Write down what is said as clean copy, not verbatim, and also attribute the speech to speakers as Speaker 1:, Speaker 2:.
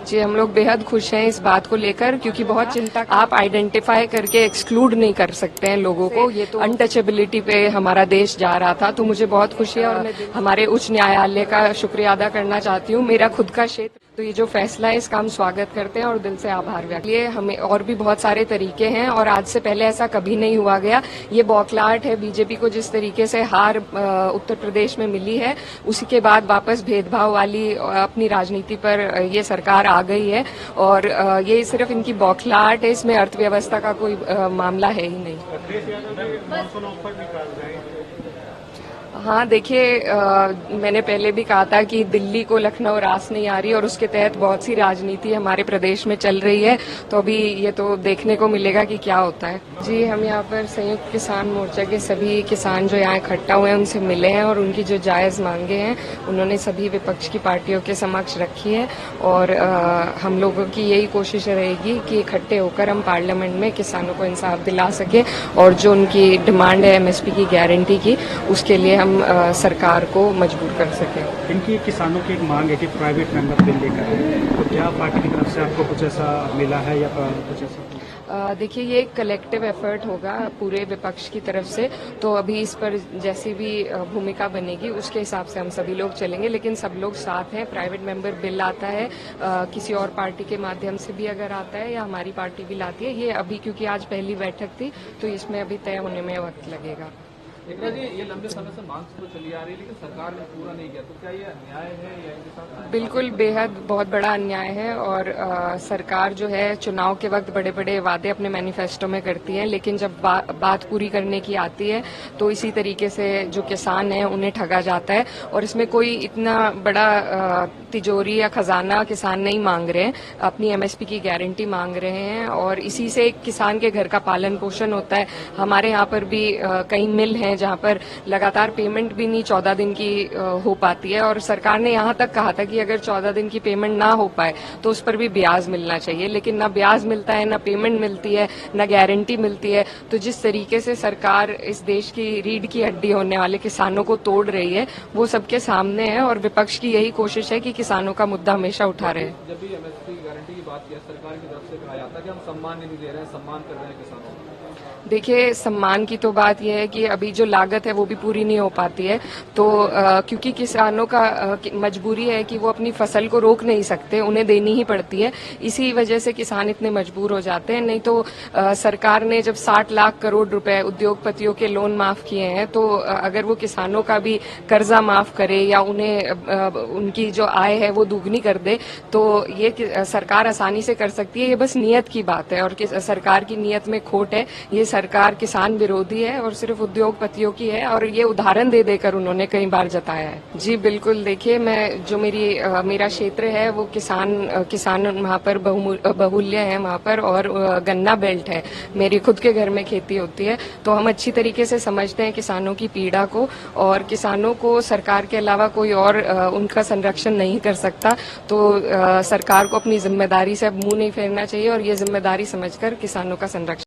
Speaker 1: जी, हम लोग बेहद खुश हैं इस बात को लेकर, क्योंकि बहुत चिंता आप आइडेंटिफाई करके एक्सक्लूड नहीं कर सकते हैं लोगों को। ये तो अनटचेबिलिटी पे हमारा देश जा रहा था, तो मुझे बहुत खुशी है और मैं हमारे उच्च न्यायालय का शुक्रिया अदा करना चाहती हूँ। मेरा खुद का क्षेत्र, तो ये जो फैसला है इसका हम स्वागत करते हैं और दिल से आभार व्यक्त। ये हमें और भी बहुत सारे तरीके हैं और आज से पहले ऐसा कभी नहीं हुआ गया। ये बौखलाहट है बीजेपी को, जिस तरीके से हार उत्तर प्रदेश में मिली है, उसी के बाद वापस भेदभाव वाली अपनी राजनीति पर ये सरकार आ गई है और ये सिर्फ इनकी बौखलाहट है, इसमें अर्थव्यवस्था का कोई मामला है ही नहीं। हाँ, देखिए, मैंने पहले भी कहा था कि दिल्ली को लखनऊ रास नहीं आ रही और उसके तहत बहुत सी राजनीति हमारे प्रदेश में चल रही है, तो अभी ये तो देखने को मिलेगा कि क्या होता है। जी, हम यहाँ पर संयुक्त किसान मोर्चा के सभी किसान जो यहाँ इकट्ठा हुए हैं उनसे मिले हैं और उनकी जो जायज़ मांगे हैं उन्होंने सभी विपक्ष की पार्टियों के समक्ष रखी है और हम लोगों की यही कोशिश रहेगी कि इकट्ठे होकर हम पार्लियामेंट में किसानों को इंसाफ दिला सके और जो उनकी डिमांड है एमएसपी की गारंटी की, उसके लिए हम सरकार को मजबूर कर सके।
Speaker 2: इनकी किसानों की एक मांग है कि प्राइवेट मेंबर बिल लेकर आए, तो क्या पार्टी की तरफ से आपको कुछ ऐसा मिला है या कुछ ऐसा?
Speaker 1: देखिए, ये एक कलेक्टिव एफर्ट होगा पूरे विपक्ष की तरफ से, तो अभी इस पर जैसी भी भूमिका बनेगी उसके हिसाब से हम सभी लोग चलेंगे, लेकिन सब लोग साथ हैं। प्राइवेट मेंबर बिल आता है किसी और पार्टी के माध्यम से भी अगर आता है या हमारी पार्टी भी लाती है, ये अभी क्योंकि आज पहली बैठक थी तो इसमें अभी तय होने में वक्त लगेगा।
Speaker 3: ये लंबे समय से मांग तो चली आ रही है लेकिन सरकार ने पूरा नहीं किया, तो क्या ये अन्याय है या इनके साथ?
Speaker 1: बिल्कुल, बेहद बहुत बड़ा अन्याय है और सरकार जो है चुनाव के वक्त बड़े बड़े वादे अपने मैनिफेस्टो में करती है, लेकिन जब बात पूरी करने की आती है तो इसी तरीके से जो किसान है उन्हें ठगा जाता है और इसमें कोई इतना बड़ा तिजोरी या खजाना किसान नहीं मांग रहे हैं, अपनी एमएसपी की गारंटी मांग रहे हैं और इसी से एक किसान के घर का पालन पोषण होता है। हमारे यहाँ पर भी कई मिल हैं जहां पर लगातार पेमेंट भी नहीं 14 दिन की हो पाती है और सरकार ने यहां तक कहा था कि अगर 14 दिन की पेमेंट ना हो पाए तो उस पर भी ब्याज मिलना चाहिए, लेकिन ना ब्याज मिलता है, ना पेमेंट मिलती है, ना गारंटी मिलती है। तो जिस तरीके से सरकार इस देश की रीढ़ की हड्डी होने वाले किसानों को तोड़ रही है वो सबके सामने है और विपक्ष की यही कोशिश है कि किसानों का मुद्दा हमेशा उठा रहे।
Speaker 3: जब भी एमएसपी गारंटी की बात किया सरकार की तरफ से कहा जाता है कि हम सम्मान नहीं दे रहे हैं, सम्मान कर रहे हैं किसानों को।
Speaker 1: देखिए, सम्मान की तो बात यह है कि अभी जो लागत है वो भी पूरी नहीं हो पाती है, तो क्योंकि किसानों का मजबूरी है कि वो अपनी फसल को रोक नहीं सकते, उन्हें देनी ही पड़ती है, इसी वजह से किसान इतने मजबूर हो जाते हैं। नहीं तो सरकार ने जब 60 लाख करोड़ रुपए उद्योगपतियों के लोन माफ किए हैं, तो अगर वो किसानों का भी कर्जा माफ करे या उन्हें उनकी जो आय है वो दुगनी कर दे तो ये सरकार आसानी से कर सकती है। ये बस नियत की बात है और सरकार की नियत में खोट है। ये सरकार किसान विरोधी है और सिर्फ उद्योगपतियों की है और ये उदाहरण दे देकर उन्होंने कई बार जताया है। जी बिल्कुल, देखिए, मैं जो मेरा क्षेत्र है वो किसान वहाँ पर बहुल्य है वहाँ पर और गन्ना बेल्ट है, मेरी खुद के घर में खेती होती है, तो हम अच्छी तरीके से समझते हैं किसानों की पीड़ा को और किसानों को सरकार के अलावा कोई और उनका संरक्षण नहीं कर सकता। तो सरकार को अपनी जिम्मेदारी से अब मुंह नहीं फेरना चाहिए और ये जिम्मेदारी समझकर किसानों का संरक्षण